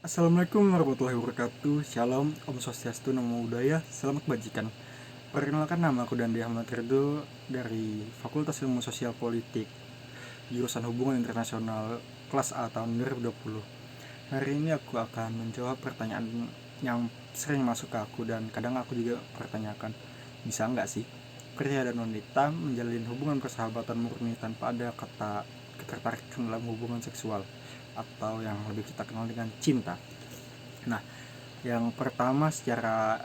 Assalamualaikum warahmatullahi wabarakatuh. Shalom, Om Swastiastu, Namo Buddhaya, Selamat Kebajikan. Perkenalkan, nama aku Dandi Ahmad Ridho dari Fakultas Ilmu Sosial Politik, jurusan Hubungan Internasional, kelas A tahun 2020. Hari ini aku akan menjawab pertanyaan yang sering masuk ke aku dan kadang aku juga pertanyakan, bisa nggak sih pria dan wanita menjalin hubungan persahabatan murni tanpa ada kata ketertarikan dalam hubungan seksual atau yang lebih kita kenal dengan cinta. Nah, yang pertama secara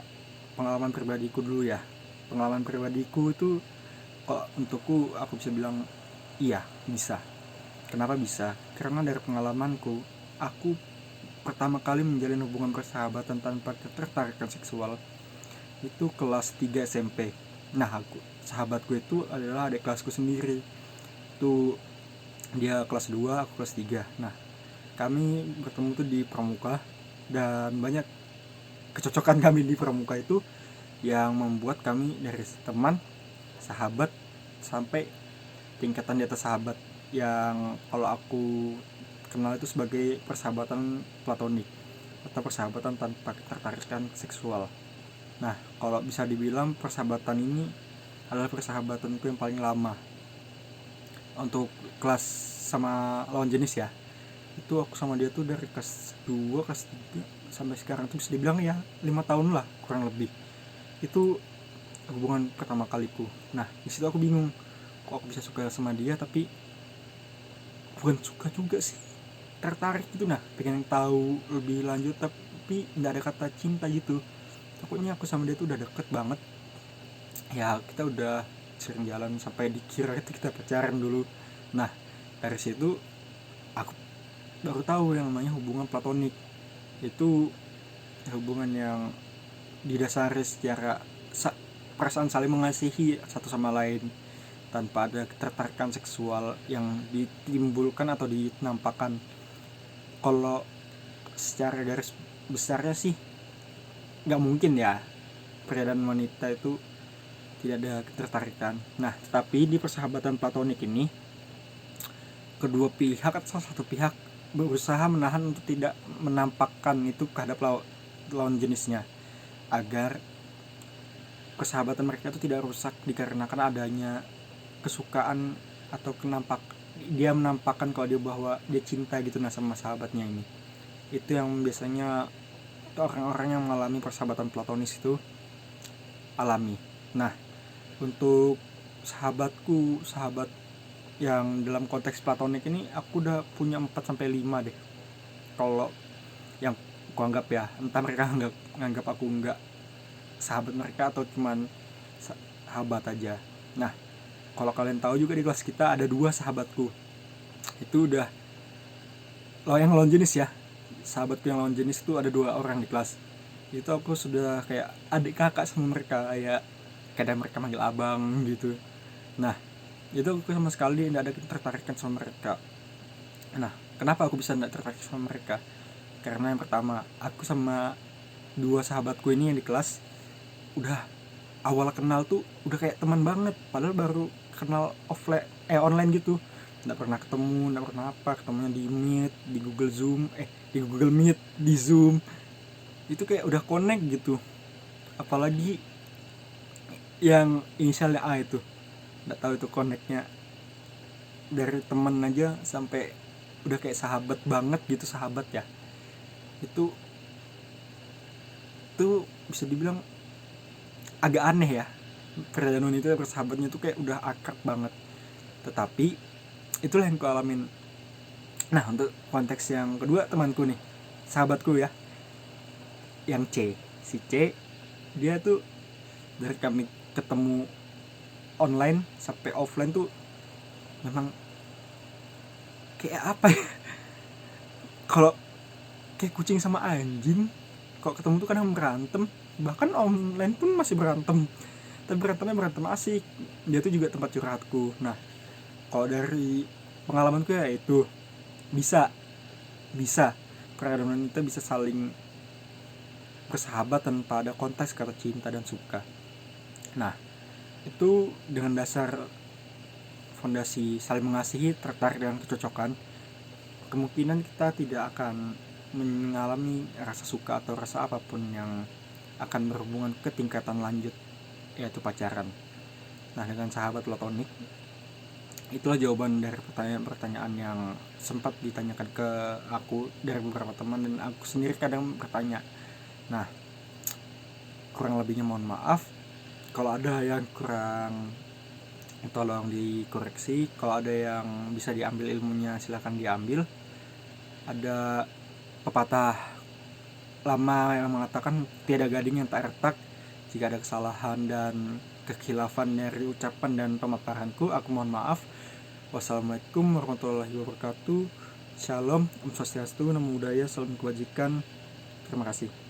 pengalaman pribadiku dulu ya. Pengalaman pribadiku itu kok untukku aku bisa bilang iya, bisa. Kenapa bisa? Karena dari pengalamanku, aku pertama kali menjalin hubungan persahabatan tanpa ketertarikan seksual itu kelas 3 SMP. Nah, sahabatku itu adalah adik kelasku sendiri. Itu dia kelas 2, aku kelas 3. Nah, kami bertemu tuh di pramuka dan banyak kecocokan kami di pramuka itu yang membuat kami dari teman, sahabat, sampai tingkatan di atas sahabat, yang kalau aku kenal itu sebagai persahabatan platonik atau persahabatan tanpa ketertarikan seksual. Nah, kalau bisa dibilang persahabatan ini adalah persahabatanku yang paling lama untuk kelas sama lawan jenis ya. Itu aku sama dia tuh dari kelas 2, kelas 3 sampai sekarang tuh bisa dibilang ya 5 tahun lah kurang lebih. Itu hubungan pertama kaliku. Nah, di situ aku bingung, kok aku bisa suka sama dia tapi bukan suka juga sih, tertarik gitu. Nah, pengen tahu lebih lanjut tapi nggak ada kata cinta gitu. Takutnya aku sama dia tuh udah deket banget ya, kita udah sering jalan sampai dikira itu kita pacaran dulu. Nah, dari situ aku baru tahu yang namanya hubungan platonik. Itu hubungan yang didasari secara perasaan saling mengasihi satu sama lain tanpa ada ketertarikan seksual yang ditimbulkan atau dinampakkan. Kalau secara garis besarnya sih nggak mungkin ya pria dan wanita itu tidak ada ketertarikan. Nah, tetapi di persahabatan platonik ini kedua pihak atau salah satu pihak berusaha menahan untuk tidak menampakkan itu terhadap lawan jenisnya, agar persahabatan mereka itu tidak rusak dikarenakan adanya kesukaan atau dia menampakkan kalau dia bahwa dia cinta gitu nah sama sahabatnya ini. Itu yang biasanya orang-orang yang mengalami persahabatan platonis itu alami. Nah, untuk sahabat yang dalam konteks platonik ini aku udah punya 4 sampai 5 deh. Kalau yang aku anggap ya, entah mereka nganggap aku enggak sahabat mereka atau cuman sahabat aja. Nah, kalau kalian tahu juga di kelas kita ada 2 sahabatku. Itu udah yang lawan jenis ya. Sahabatku yang lawan jenis itu ada 2 orang di kelas. Itu aku sudah kayak adik kakak sama mereka, kayak kadang mereka manggil abang gitu. Nah, itu aku sama sekali tidak ada ketertarikan sama mereka. Nah, kenapa aku bisa tidak tertarik sama mereka? Karena yang pertama, aku sama 2 sahabatku ini yang di kelas udah awal kenal tuh udah kayak teman banget, padahal baru kenal online gitu, nggak pernah ketemu, nggak pernah apa, ketemunya di Meet, di Google Zoom, di Google Meet, di Zoom. Itu kayak udah connect gitu. Apalagi yang inisialnya A itu, nggak tahu itu connectnya dari temen aja sampai udah kayak sahabat banget gitu, sahabat ya. Itu bisa dibilang agak aneh ya, pria dan wanita persahabatnya tuh kayak udah akrab banget. Tetapi itulah yang ku alamin. Nah, untuk konteks yang kedua, temanku nih, sahabatku ya, yang si C, dia tuh dari kami ketemu online sampai offline tuh memang kayak apa ya, kalau kayak kucing sama anjing. Kalau ketemu tuh kadang berantem, bahkan online pun masih berantem, tapi berantemnya berantem asik. Dia tuh juga tempat curhatku. Nah, kalau dari pengalamanku ya itu bisa bisa pria dan wanita bisa saling bersahabat tanpa ada konteks kata cinta dan suka. Nah, itu dengan dasar fondasi saling mengasihi, tertarik dengan kecocokan, kemungkinan kita tidak akan mengalami rasa suka atau rasa apapun yang akan berhubungan ke tingkatan lanjut, yaitu pacaran. Nah, dengan sahabat platonik, itulah jawaban dari pertanyaan-pertanyaan yang sempat ditanyakan ke aku dari beberapa teman, dan aku sendiri kadang bertanya. Nah, kurang lebihnya mohon maaf. Kalau ada yang kurang, tolong dikoreksi. Kalau ada yang bisa diambil ilmunya, silahkan diambil. Ada pepatah lama yang mengatakan tiada gading yang tak retak. Jika ada kesalahan dan kekhilafan dari ucapan dan pemaparanku, aku mohon maaf. Wassalamualaikum warahmatullahi wabarakatuh. Shalom, Om Swastiastu, Namo Buddhaya, salam kebajikan. Terima kasih.